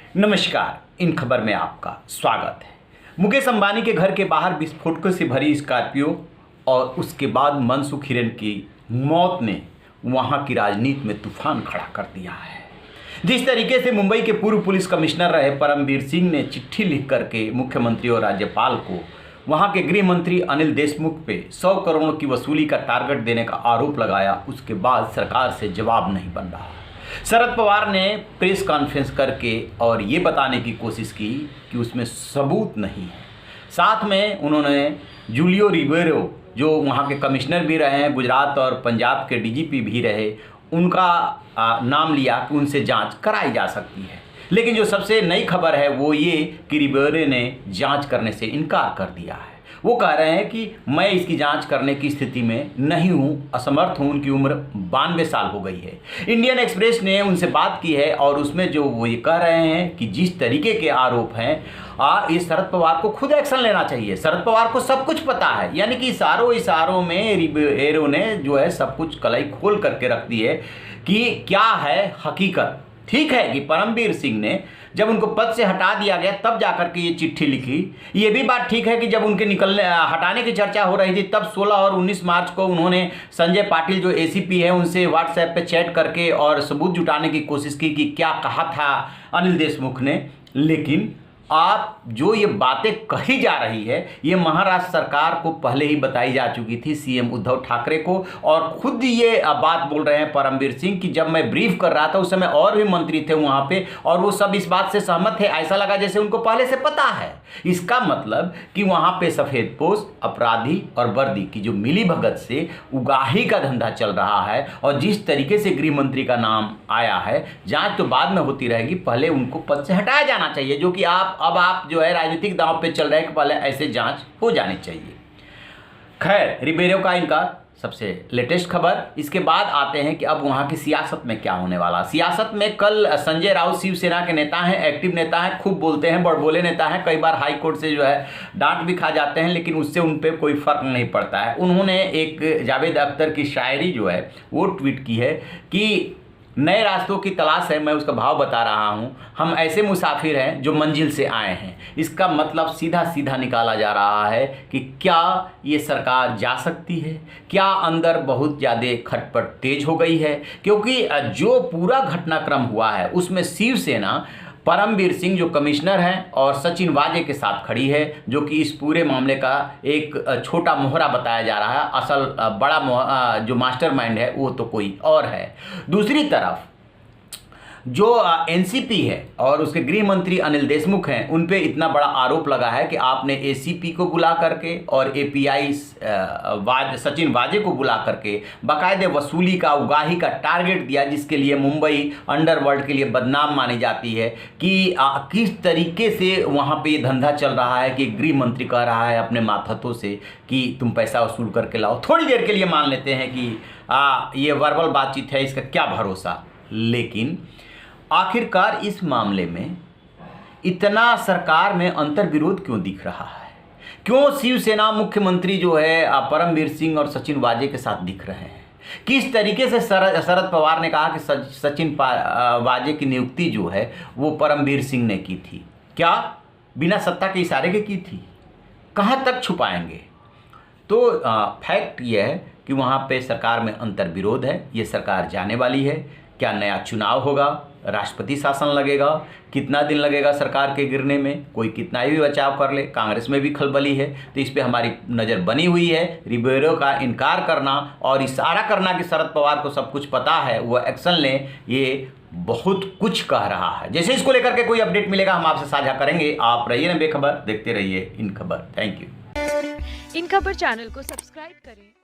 नमस्कार, इन खबर में आपका स्वागत है। मुकेश अंबानी के घर के बाहर विस्फोटकों से भरी स्कॉर्पियो और उसके बाद मनसुख हिरेन की मौत ने वहां की राजनीति में तूफान खड़ा कर दिया है। जिस तरीके से मुंबई के पूर्व पुलिस कमिश्नर रहे परमबीर सिंह ने चिट्ठी लिख करके मुख्यमंत्री और राज्यपाल को वहां के गृह मंत्री अनिल देशमुख पे 100 करोड़ की वसूली का टारगेट देने का आरोप लगाया, उसके बाद सरकार से जवाब नहीं बन रहा। शरद पवार ने प्रेस कॉन्फ्रेंस करके और ये बताने की कोशिश की कि उसमें सबूत नहीं है। साथ में उन्होंने जूलियो रिबेरो, जो वहाँ के कमिश्नर भी रहे हैं, गुजरात और पंजाब के डीजीपी भी रहे, उनका नाम लिया कि उनसे जांच कराई जा सकती है। लेकिन जो सबसे नई खबर है वो ये कि रिबेरो ने जांच करने से इनकार कर दिया है। वो कह रहे हैं कि मैं इसकी जांच करने की स्थिति में नहीं हूँ, असमर्थ हूँ। उनकी उम्र 92 साल हो गई है। इंडियन एक्सप्रेस ने उनसे बात की है और उसमें जो वो ये कह रहे हैं कि जिस तरीके के आरोप हैं ये शरद पवार को खुद एक्शन लेना चाहिए। शरद पवार को सब कुछ पता है, यानी कि इशारों में रिबेरो ने जो है सब कुछ कलाई खोल करके रख दी है कि क्या है हकीकत। ठीक है कि परमबीर सिंह ने जब उनको पद से हटा दिया गया तब जाकर के ये चिट्ठी लिखी। ये भी बात ठीक है कि जब उनके हटाने की चर्चा हो रही थी तब 16 और 19 मार्च को उन्होंने संजय पाटिल जो एसीपी है उनसे व्हाट्सएप पे चैट करके और सबूत जुटाने की कोशिश की कि क्या कहा था अनिल देशमुख ने। लेकिन आप जो ये बातें कही जा रही है ये महाराष्ट्र सरकार को पहले ही बताई जा चुकी थी, सीएम उद्धव ठाकरे को, और खुद ये बात बोल रहे हैं परमबीर सिंह कि जब मैं ब्रीफ कर रहा था उस समय और भी मंत्री थे वहाँ पे और वो सब इस बात से सहमत थे। ऐसा लगा जैसे उनको पहले से पता है। इसका मतलब कि वहाँ पे सफ़ेदपोश, अपराधी और वर्दी की जो मिली भगत से उगाही का धंधा चल रहा है और जिस तरीके से गृह मंत्री का नाम आया है, जाँच तो बाद में होती रहेगी, पहले उनको पद से हटाया जाना चाहिए। जो कि अब आप जो है राजनीतिक दांव पे चल रहे हैं कि पहले ऐसे जांच हो जानी चाहिए। खैर, रिबेरो का इनका सबसे लेटेस्ट खबर। इसके बाद आते हैं कि अब वहाँ की सियासत में क्या होने वाला। सियासत में कल संजय राउत शिवसेना के नेता हैं, एक्टिव नेता हैं, खूब बोलते हैं, बड़बोले नेता हैं, कई बार हाई कोर्ट से जो है डांट भी खा जाते हैं, लेकिन उससे उन पर कोई फर्क नहीं पड़ता है। उन्होंने एक जावेद अख्तर की शायरी जो है वो ट्वीट की है कि नए रास्तों की तलाश है, मैं उसका भाव बता रहा हूँ। हम ऐसे मुसाफिर हैं जो मंजिल से आए हैं। इसका मतलब सीधा सीधा निकाला जा रहा है कि क्या ये सरकार जा सकती है, क्या अंदर बहुत ज़्यादा खटपट तेज हो गई है। क्योंकि जो पूरा घटनाक्रम हुआ है उसमें शिवसेना परमबीर सिंह जो कमिश्नर हैं और सचिन वाजे के साथ खड़ी है, जो कि इस पूरे मामले का एक छोटा मोहरा बताया जा रहा है। असल बड़ा जो मास्टरमाइंड है वो तो कोई और है। दूसरी तरफ जो एनसीपी है और उसके गृह मंत्री अनिल देशमुख हैं, उन पे इतना बड़ा आरोप लगा है कि आपने एसीपी को बुला करके और एपीआई सचिन वाजे को बुला करके बाकायदे वसूली का, उगाही का टारगेट दिया, जिसके लिए मुंबई अंडरवर्ल्ड के लिए बदनाम मानी जाती है कि किस तरीके से वहाँ पे ये धंधा चल रहा है कि गृह मंत्री कह रहा है अपने मातहतों से कि तुम पैसा वसूल करके लाओ। थोड़ी देर के लिए मान लेते हैं कि ये वर्बल बातचीत है, इसका क्या भरोसा। लेकिन आखिरकार इस मामले में इतना सरकार में अंतर्विरोध क्यों दिख रहा है? क्यों शिवसेना मुख्यमंत्री जो है परमबीर सिंह और सचिन वाजे के साथ दिख रहे हैं? किस तरीके से शरद पवार ने कहा कि सचिन वाजे की नियुक्ति जो है वो परमबीर सिंह ने की थी? क्या बिना सत्ता के इशारे के की थी? कहाँ तक छुपाएंगे? तो फैक्ट ये है कि वहाँ पे सरकार में अंतर्विरोध है। ये सरकार जाने वाली है। क्या नया चुनाव होगा? राष्ट्रपति शासन लगेगा? कितना दिन लगेगा सरकार के गिरने में? कोई कितना ही भी बचाव कर ले, कांग्रेस में भी खलबली है। तो इस पे हमारी नज़र बनी हुई है। रिबेरो का इनकार करना और इशारा करना कि शरद पवार को सब कुछ पता है, वो एक्शन लें, ये बहुत कुछ कह रहा है। जैसे इसको लेकर के कोई अपडेट मिलेगा हम आपसे साझा करेंगे। आप रहिए ना बेखबर, देखते रहिए इन खबर। Thank you. इन खबर चैनल को सब्सक्राइब करें।